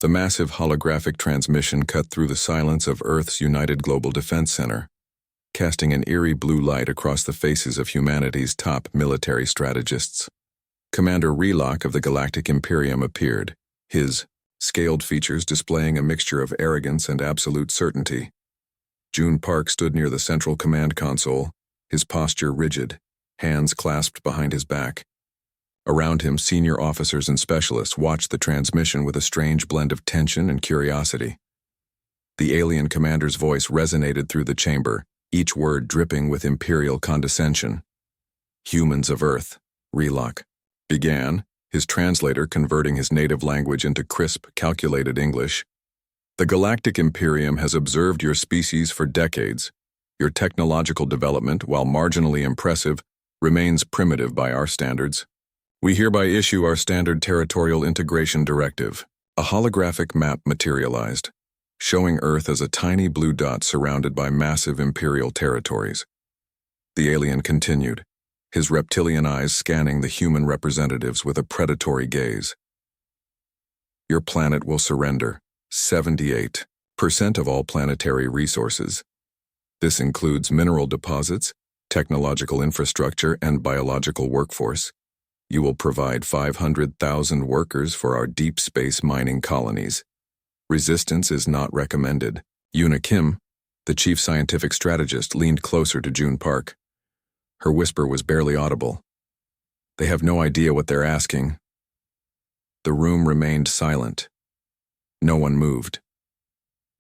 The massive holographic transmission cut through the silence of Earth's United Global Defense Center, casting an eerie blue light across the faces of humanity's top military strategists. Commander Relock of the Galactic Imperium appeared, his scaled features displaying a mixture of arrogance and absolute certainty. June Park stood near the central command console, his posture rigid, hands clasped behind his back. Around him, senior officers and specialists watched the transmission with a strange blend of tension and curiosity. The alien commander's voice resonated through the chamber, each word dripping with imperial condescension. "Humans of Earth," Relock began, his translator converting his native language into crisp, calculated English. "The Galactic Imperium has observed your species for decades. Your technological development, while marginally impressive, remains primitive by our standards. We hereby issue our standard territorial integration directive." A holographic map materialized, showing Earth as a tiny blue dot surrounded by massive imperial territories. The alien continued, his reptilian eyes scanning the human representatives with a predatory gaze. "Your planet will surrender 78% of all planetary resources. This includes mineral deposits, technological infrastructure, and biological workforce. You will provide 500,000 workers for our deep space mining colonies. Resistance is not recommended." Yuna Kim, the chief scientific strategist, leaned closer to June Park. Her whisper was barely audible. "They have no idea what they're asking." The room remained silent. No one moved.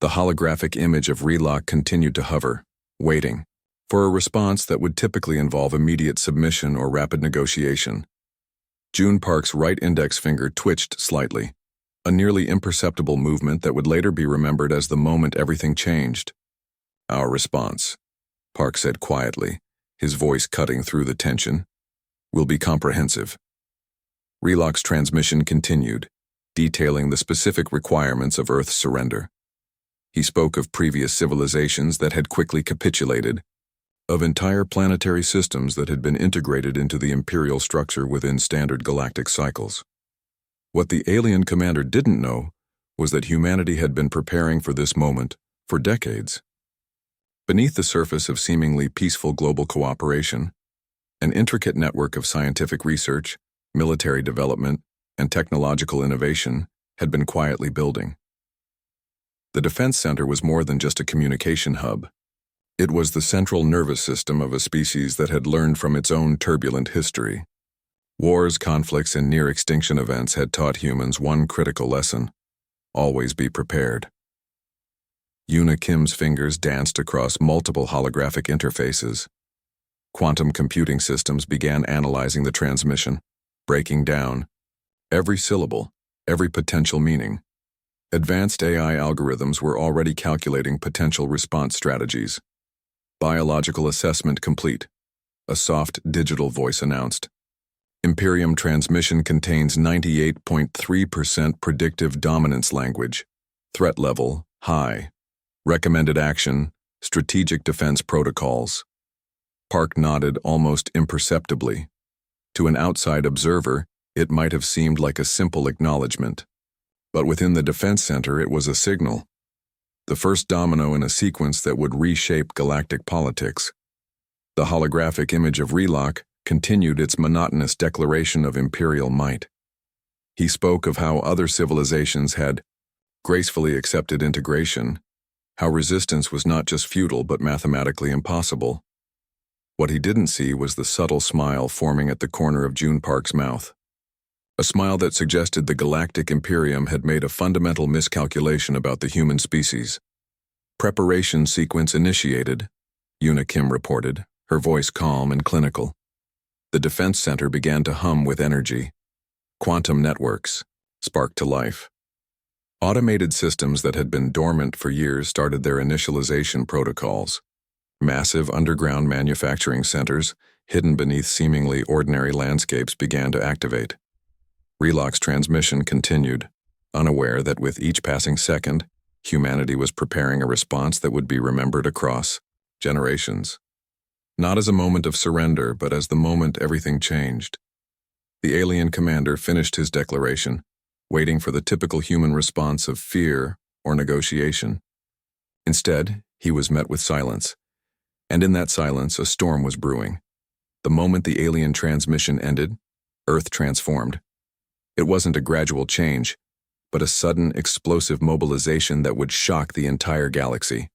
The holographic image of Relock continued to hover, waiting for a response that would typically involve immediate submission or rapid negotiation. June Park's right index finger twitched slightly, a nearly imperceptible movement that would later be remembered as the moment everything changed. "Our response," Park said quietly, his voice cutting through the tension, "will be comprehensive." Relock's transmission continued, detailing the specific requirements of Earth's surrender. He spoke of previous civilizations that had quickly capitulated, of entire planetary systems that had been integrated into the imperial structure within standard galactic cycles. What the alien commander didn't know was that humanity had been preparing for this moment for decades. Beneath the surface of seemingly peaceful global cooperation, an intricate network of scientific research, military development, and technological innovation had been quietly building. The Defense Center was more than just a communication hub. It was the central nervous system of a species that had learned from its own turbulent history. Wars, conflicts, and near-extinction events had taught humans one critical lesson: always be prepared. Yuna Kim's fingers danced across multiple holographic interfaces. Quantum computing systems began analyzing the transmission, breaking down every syllable, every potential meaning. Advanced AI algorithms were already calculating potential response strategies. "Biological assessment complete," a soft digital voice announced. "Imperium transmission contains 98.3% predictive dominance language. Threat level, high. Recommended action, strategic defense protocols." Park nodded almost imperceptibly. To an outside observer, it might have seemed like a simple acknowledgement. But within the Defense Center, it was a signal. The first domino in a sequence that would reshape galactic politics. The holographic image of Relock continued its monotonous declaration of imperial might. He spoke of how other civilizations had gracefully accepted integration, how resistance was not just futile but mathematically impossible. What he didn't see was the subtle smile forming at the corner of June Park's mouth. A smile that suggested the Galactic Imperium had made a fundamental miscalculation about the human species. "Preparation sequence initiated," Yuna Kim reported, her voice calm and clinical. The Defense Center began to hum with energy. Quantum networks sparked to life. Automated systems that had been dormant for years started their initialization protocols. Massive underground manufacturing centers, hidden beneath seemingly ordinary landscapes, began to activate. Relock's transmission continued, unaware that with each passing second, humanity was preparing a response that would be remembered across generations. Not as a moment of surrender, but as the moment everything changed. The alien commander finished his declaration, waiting for the typical human response of fear or negotiation. Instead, he was met with silence, and in that silence, a storm was brewing. The moment the alien transmission ended, Earth transformed. It wasn't a gradual change, but a sudden, explosive mobilization that would shock the entire galaxy.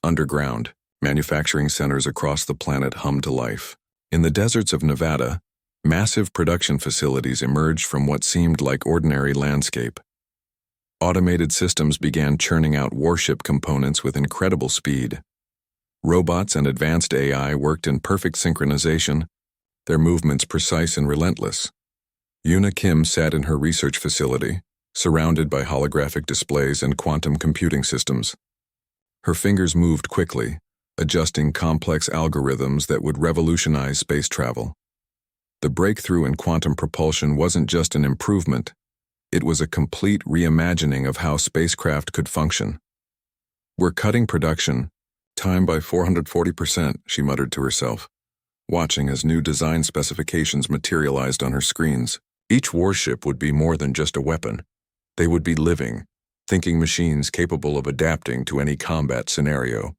Underground, manufacturing centers across the planet hummed to life. In the deserts of Nevada, massive production facilities emerged from what seemed like ordinary landscape. Automated systems began churning out warship components with incredible speed. Robots and advanced AI worked in perfect synchronization, their movements precise and relentless. Yuna Kim sat in her research facility, surrounded by holographic displays and quantum computing systems. Her fingers moved quickly, adjusting complex algorithms that would revolutionize space travel. The breakthrough in quantum propulsion wasn't just an improvement, it was a complete reimagining of how spacecraft could function. "We're cutting production time by 440%, she muttered to herself, watching as new design specifications materialized on her screens. Each warship would be more than just a weapon. They would be living, thinking machines capable of adapting to any combat scenario.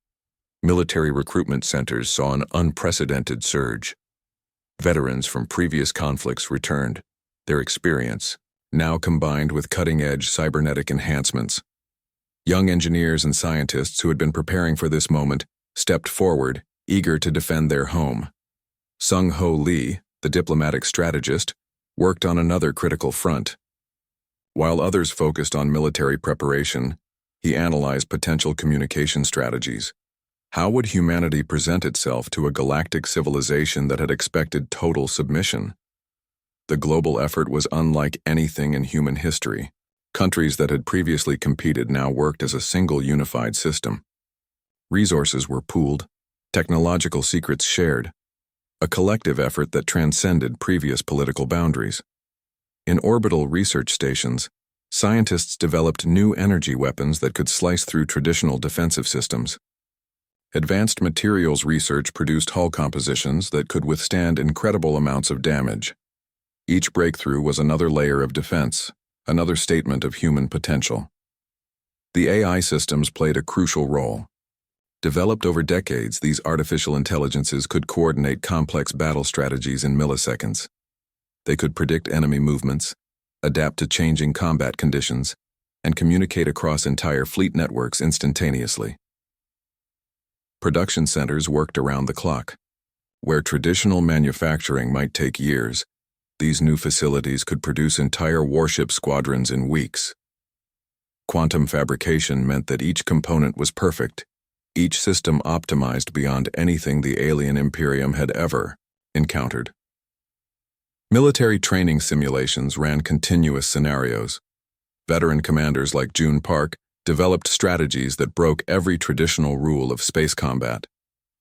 Military recruitment centers saw an unprecedented surge. Veterans from previous conflicts returned, their experience, now combined with cutting-edge cybernetic enhancements. Young engineers and scientists who had been preparing for this moment stepped forward, eager to defend their home. Sung-Ho Lee, the diplomatic strategist, worked on another critical front. While others focused on military preparation, he analyzed potential communication strategies. How would humanity present itself to a galactic civilization that had expected total submission? The global effort was unlike anything in human history. Countries that had previously competed now worked as a single unified system. Resources were pooled, technological secrets shared, a collective effort that transcended previous political boundaries. In orbital research stations, scientists developed new energy weapons that could slice through traditional defensive systems. Advanced materials research produced hull compositions that could withstand incredible amounts of damage. Each breakthrough was another layer of defense, another statement of human potential. The AI systems played a crucial role. Developed over decades, these artificial intelligences could coordinate complex battle strategies in milliseconds. They could predict enemy movements, adapt to changing combat conditions, and communicate across entire fleet networks instantaneously. Production centers worked around the clock. Where traditional manufacturing might take years, these new facilities could produce entire warship squadrons in weeks. Quantum fabrication meant that each component was perfect, each system optimized beyond anything the alien Imperium had ever encountered. Military training simulations ran continuous scenarios. Veteran commanders like June Park developed strategies that broke every traditional rule of space combat.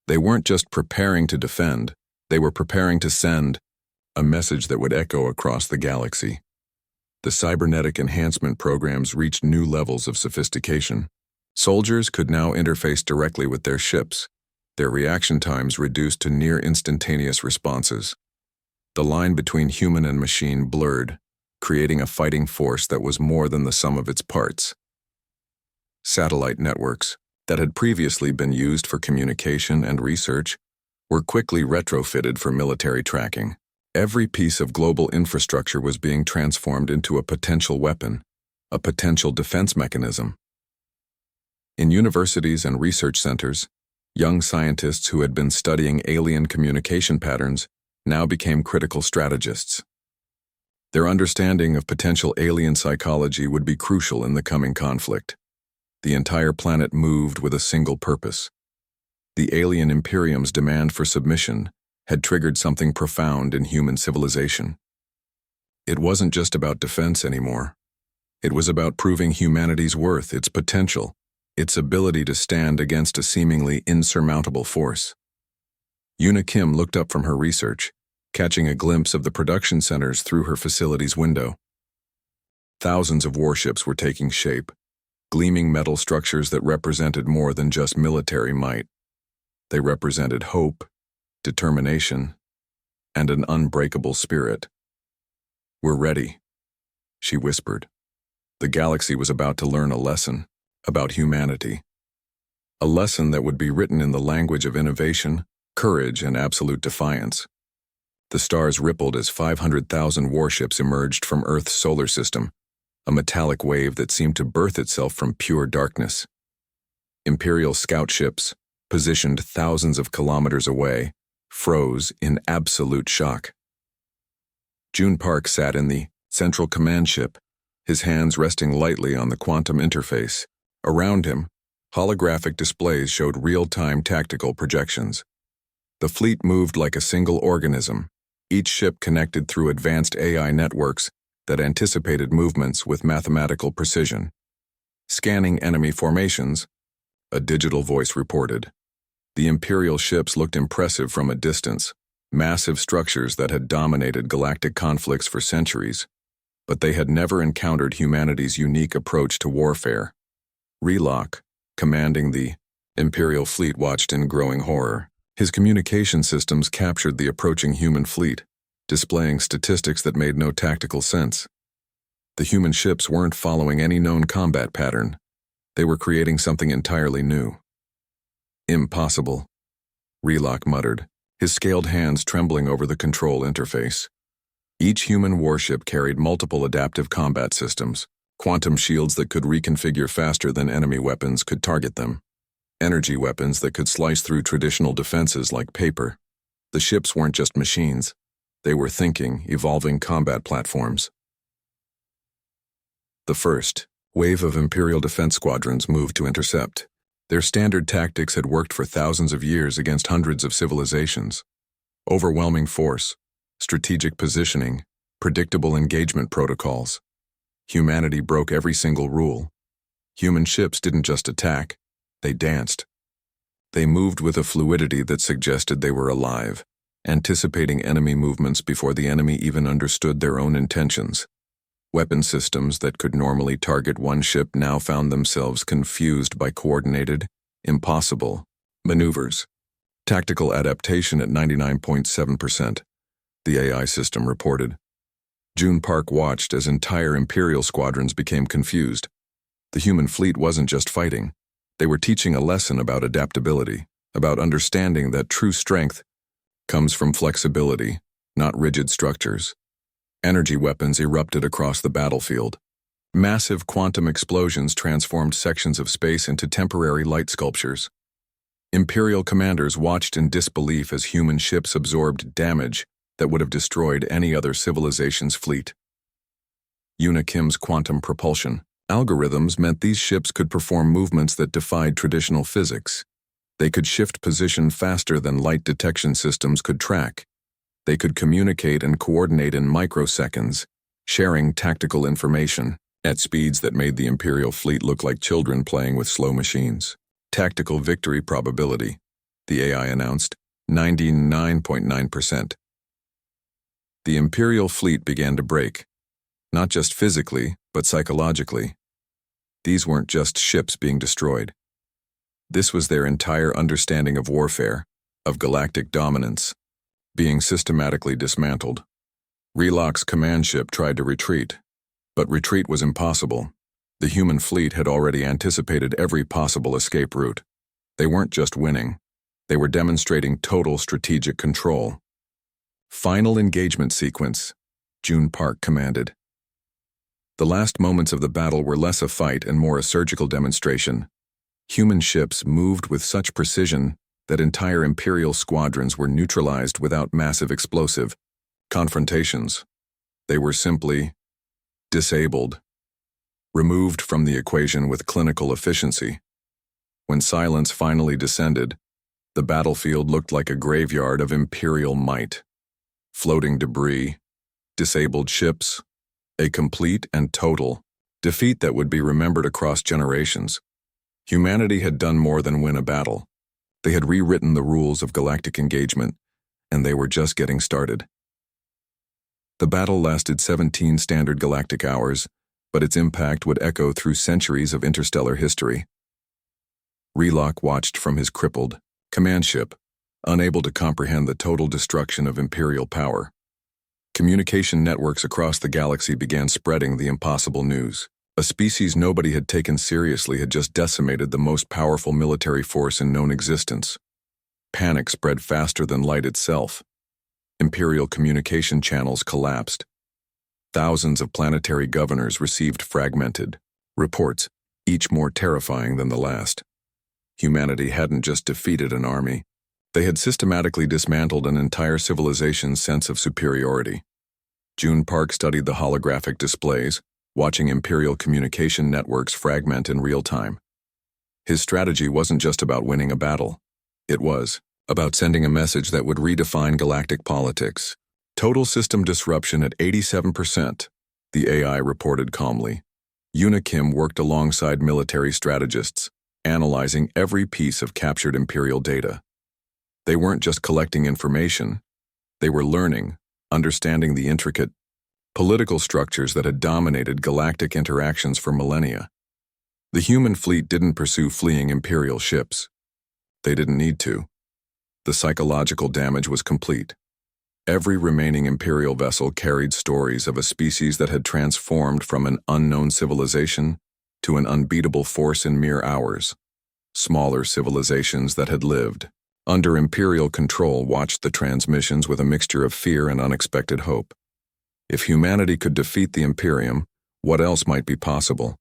They weren't just preparing to defend, they were preparing to send a message that would echo across the galaxy. The cybernetic enhancement programs reached new levels of sophistication. Soldiers could now interface directly with their ships, their reaction times reduced to near instantaneous responses. The line between human and machine blurred, creating a fighting force that was more than the sum of its parts. Satellite networks, that had previously been used for communication and research, were quickly retrofitted for military tracking. Every piece of global infrastructure was being transformed into a potential weapon, a potential defense mechanism. In universities and research centers, young scientists who had been studying alien communication patterns now became critical strategists. Their understanding of potential alien psychology would be crucial in the coming conflict. The entire planet moved with a single purpose. The alien Imperium's demand for submission had triggered something profound in human civilization. It wasn't just about defense anymore. It was about proving humanity's worth, its potential, its ability to stand against a seemingly insurmountable force. Yuna Kim looked up from her research, catching a glimpse of the production centers through her facility's window. Thousands of warships were taking shape, gleaming metal structures that represented more than just military might. They represented hope, determination, and an unbreakable spirit. "We're ready," she whispered. The galaxy was about to learn a lesson about humanity. A lesson that would be written in the language of innovation, courage, and absolute defiance. The stars rippled as 500,000 warships emerged from Earth's solar system, a metallic wave that seemed to birth itself from pure darkness. Imperial scout ships, positioned thousands of kilometers away, froze in absolute shock. June Park sat in the central command ship, his hands resting lightly on the quantum interface. Around him, holographic displays showed real-time tactical projections. The fleet moved like a single organism, each ship connected through advanced AI networks that anticipated movements with mathematical precision. Scanning enemy formations, a digital voice reported. The Imperial ships looked impressive from a distance, massive structures that had dominated galactic conflicts for centuries, but they had never encountered humanity's unique approach to warfare. Relock, commanding the Imperial fleet, watched in growing horror. His communication systems captured the approaching human fleet, displaying statistics that made no tactical sense. The human ships weren't following any known combat pattern. They were creating something entirely new. Impossible, Relock muttered, his scaled hands trembling over the control interface. Each human warship carried multiple adaptive combat systems, quantum shields that could reconfigure faster than enemy weapons could target them. Energy weapons that could slice through traditional defenses like paper. The ships weren't just machines. They were thinking, evolving combat platforms. The first wave of Imperial defense squadrons moved to intercept. Their standard tactics had worked for thousands of years against hundreds of civilizations. Overwhelming force, strategic positioning, predictable engagement protocols. Humanity broke every single rule. Human ships didn't just attack. They danced. They moved with a fluidity that suggested they were alive, anticipating enemy movements before the enemy even understood their own intentions. Weapon systems that could normally target one ship now found themselves confused by coordinated, impossible maneuvers. Tactical adaptation at 99.7%, the AI system reported. June Park watched as entire Imperial squadrons became confused. The human fleet wasn't just fighting. They were teaching a lesson about adaptability, about understanding that true strength comes from flexibility, not rigid structures. Energy weapons erupted across the battlefield. Massive quantum explosions transformed sections of space into temporary light sculptures. Imperial commanders watched in disbelief as human ships absorbed damage that would have destroyed any other civilization's fleet. Kim's quantum propulsion algorithms meant these ships could perform movements that defied traditional physics. They could shift position faster than light detection systems could track. They could communicate and coordinate in microseconds, sharing tactical information at speeds that made the Imperial fleet look like children playing with slow machines. Tactical victory probability, the AI announced, 99.9%. The Imperial fleet began to break, not just physically, but psychologically. These weren't just ships being destroyed. This was their entire understanding of warfare, of galactic dominance, being systematically dismantled. Relock's command ship tried to retreat, but retreat was impossible. The human fleet had already anticipated every possible escape route. They weren't just winning. They were demonstrating total strategic control. Final engagement sequence, June Park commanded. The last moments of the battle were less a fight and more a surgical demonstration. Human ships moved with such precision that entire Imperial squadrons were neutralized without massive explosive confrontations. They were simply disabled, removed from the equation with clinical efficiency. When silence finally descended, the battlefield looked like a graveyard of Imperial might. Floating debris, disabled ships, a complete and total defeat that would be remembered across generations. Humanity had done more than win a battle. They had rewritten the rules of galactic engagement, and they were just getting started. The battle lasted 17 standard galactic hours, but its impact would echo through centuries of interstellar history. Relock watched from his crippled command ship, unable to comprehend the total destruction of Imperial power. Communication networks across the galaxy began spreading the impossible news. A species nobody had taken seriously had just decimated the most powerful military force in known existence. Panic spread faster than light itself. Imperial communication channels collapsed. Thousands of planetary governors received fragmented reports, each more terrifying than the last. Humanity hadn't just defeated an army. They had systematically dismantled an entire civilization's sense of superiority. June Park studied the holographic displays, watching Imperial communication networks fragment in real time. His strategy wasn't just about winning a battle. It was about sending a message that would redefine galactic politics. Total system disruption at 87%, the AI reported calmly. Yuna Kim worked alongside military strategists, analyzing every piece of captured Imperial data. They weren't just collecting information. They were learning, understanding the intricate political structures that had dominated galactic interactions for millennia. The human fleet didn't pursue fleeing Imperial ships. They didn't need to. The psychological damage was complete. Every remaining Imperial vessel carried stories of a species that had transformed from an unknown civilization to an unbeatable force in mere hours. Smaller civilizations that had lived under Imperial control watched the transmissions with a mixture of fear and unexpected hope. If humanity could defeat the Imperium, what else might be possible?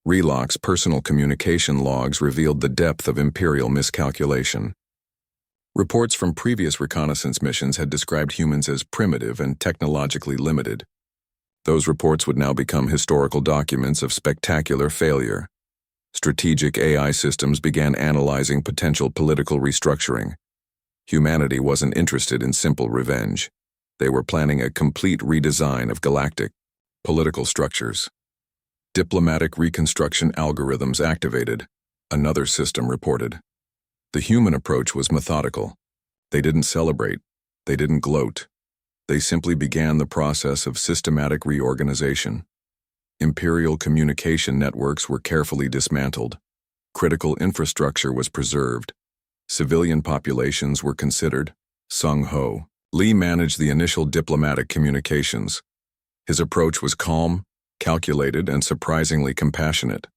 Reloc's personal communication logs revealed the depth of Imperial miscalculation. Reports from previous reconnaissance missions had described humans as primitive and technologically limited. Those reports would now become historical documents of spectacular failure. Strategic AI systems began analyzing potential political restructuring. Humanity wasn't interested in simple revenge. They were planning a complete redesign of galactic political structures. Diplomatic reconstruction algorithms activated, another system reported. The human approach was methodical. They didn't celebrate. They didn't gloat. They simply began the process of systematic reorganization. Imperial communication networks were carefully dismantled. Critical infrastructure was preserved. Civilian populations were considered. Sung Ho Lee managed the initial diplomatic communications. His approach was calm, calculated, and surprisingly compassionate.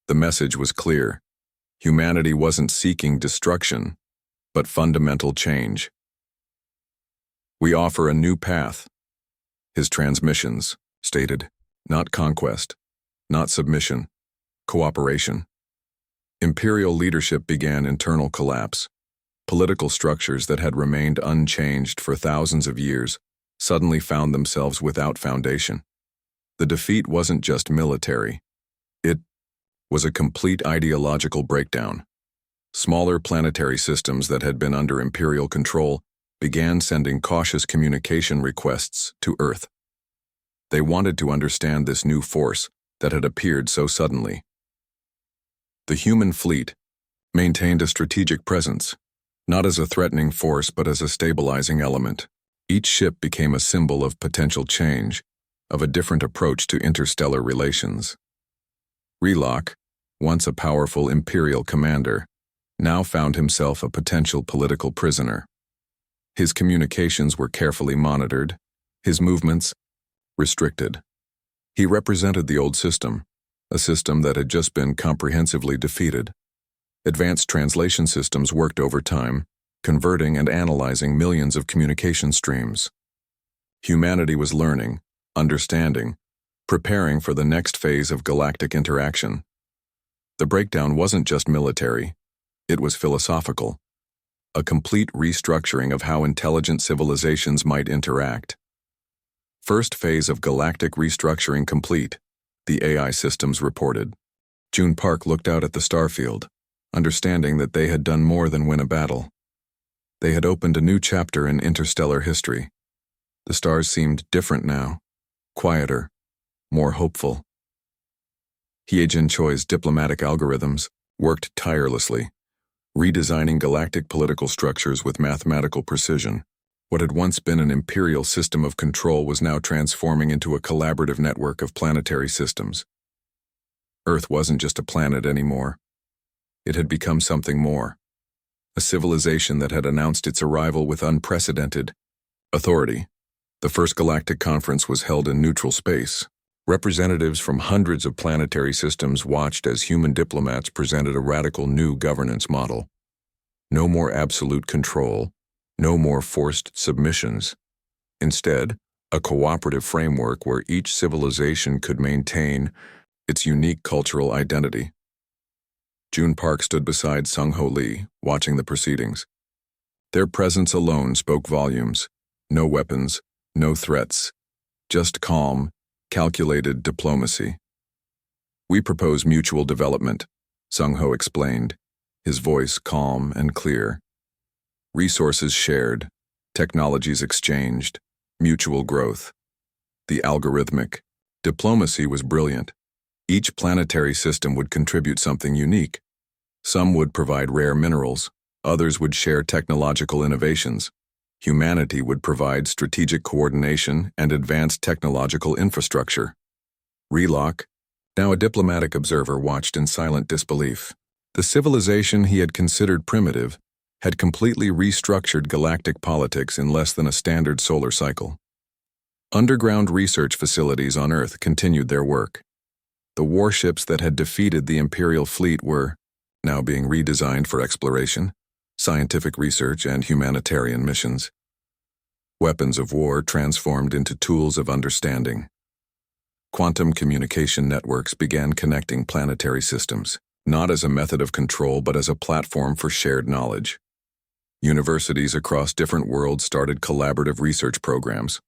The message was clear. Humanity wasn't seeking destruction, but fundamental change. We offer a new path. His transmissions stated, not conquest, not submission, cooperation. Imperial leadership began internal collapse. Political structures that had remained unchanged for thousands of years suddenly found themselves without foundation. The defeat wasn't just military. It was a complete ideological breakdown. Smaller planetary systems that had been under Imperial control began sending cautious communication requests to Earth. They wanted to understand this new force that had appeared so suddenly. The human fleet maintained a strategic presence, not as a threatening force but as a stabilizing element. Each ship became a symbol of potential change, of a different approach to interstellar relations. Reloc, once a powerful Imperial commander, now found himself a potential political prisoner. His communications were carefully monitored, his movements restricted. He represented the old system, a system that had just been comprehensively defeated. Advanced translation systems worked overtime, converting and analyzing millions of communication streams. Humanity was learning, understanding, preparing for the next phase of galactic interaction. The breakdown wasn't just military, it was philosophical. A complete restructuring of how intelligent civilizations might interact. First phase of galactic restructuring complete, the AI systems reported. June Park looked out at the starfield, understanding that they had done more than win a battle. They had opened a new chapter in interstellar history. The stars seemed different now, quieter, more hopeful. He-Jin Choi's diplomatic algorithms worked tirelessly, redesigning galactic political structures with mathematical precision. What had once been an imperial system of control was now transforming into a collaborative network of planetary systems. Earth wasn't just a planet anymore. It had become something more. A civilization that had announced its arrival with unprecedented authority. The first Galactic Conference was held in neutral space. Representatives from hundreds of planetary systems watched as human diplomats presented a radical new governance model. No more absolute control, no more forced submissions. Instead, a cooperative framework where each civilization could maintain its unique cultural identity. June Park stood beside Sung-Ho Lee, watching the proceedings. Their presence alone spoke volumes. No weapons, no threats, just calm, calculated diplomacy. "We propose mutual development," Sung-Ho explained, his voice calm and clear. "Resources shared, technologies exchanged, mutual growth." The algorithmic diplomacy was brilliant. Each planetary system would contribute something unique. Some would provide rare minerals, others would share technological innovations. Humanity would provide strategic coordination and advanced technological infrastructure. Relock, now a diplomatic observer, watched in silent disbelief. The civilization he had considered primitive had completely restructured galactic politics in less than a standard solar cycle. Underground research facilities on Earth continued their work. The warships that had defeated the Imperial fleet were now being redesigned for exploration, scientific research, and humanitarian missions. Weapons of war transformed into tools of understanding. Quantum communication networks began connecting planetary systems, not as a method of control but as a platform for shared knowledge. Universities across different worlds started collaborative research programs.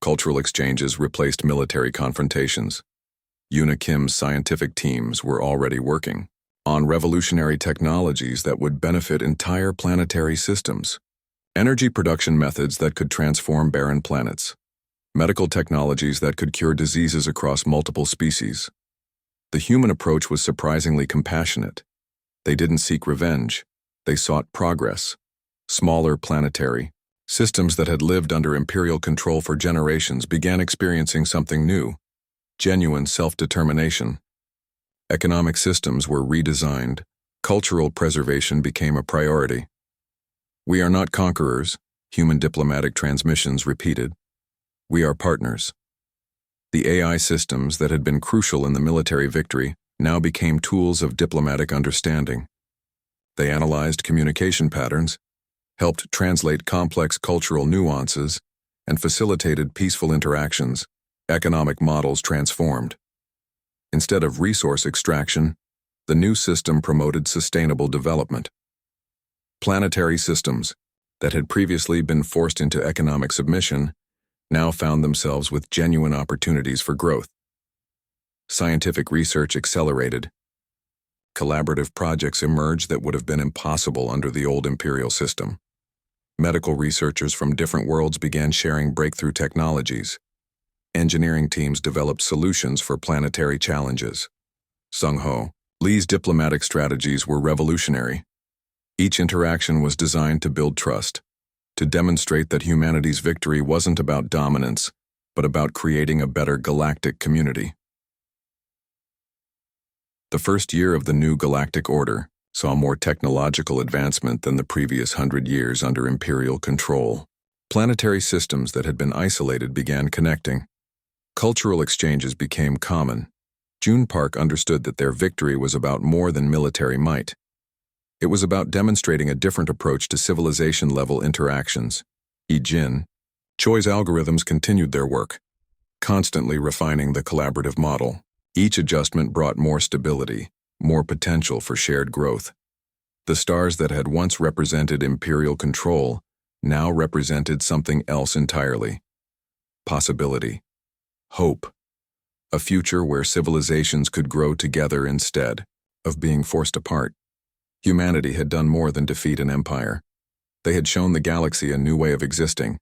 Cultural exchanges replaced military confrontations. UNIKIM's scientific teams were already working on revolutionary technologies that would benefit entire planetary systems. Energy production methods that could transform barren planets. Medical technologies that could cure diseases across multiple species. The human approach was surprisingly compassionate. They didn't seek revenge. They sought progress. Smaller planetary systems that had lived under imperial control for generations began experiencing something new: genuine self-determination. Economic systems were redesigned. Cultural preservation became a priority. "We are not conquerors," human diplomatic transmissions repeated. "We are partners." The AI systems that had been crucial in the military victory now became tools of diplomatic understanding. They analyzed communication patterns, helped translate complex cultural nuances, and facilitated peaceful interactions. Economic models transformed. Instead of resource extraction, the new system promoted sustainable development. Planetary systems that had previously been forced into economic submission now found themselves with genuine opportunities for growth. Scientific research accelerated. Collaborative projects emerged that would have been impossible under the old imperial system. Medical researchers from different worlds began sharing breakthrough technologies. Engineering teams developed solutions for planetary challenges. Sung-Ho Lee's diplomatic strategies were revolutionary. Each interaction was designed to build trust, to demonstrate that humanity's victory wasn't about dominance, but about creating a better galactic community. The first year of the new galactic order saw more technological advancement than the previous 100 years under imperial control. Planetary systems that had been isolated began connecting. Cultural exchanges became common. June Park understood that their victory was about more than military might. It was about demonstrating a different approach to civilization-level interactions. Choi's algorithms continued their work, constantly refining the collaborative model. Each adjustment brought more stability, more potential for shared growth. The stars that had once represented imperial control now represented something else entirely: possibility, hope, a future where civilizations could grow together instead of being forced apart. Humanity had done more than defeat an empire. They had shown the galaxy a new way of existing,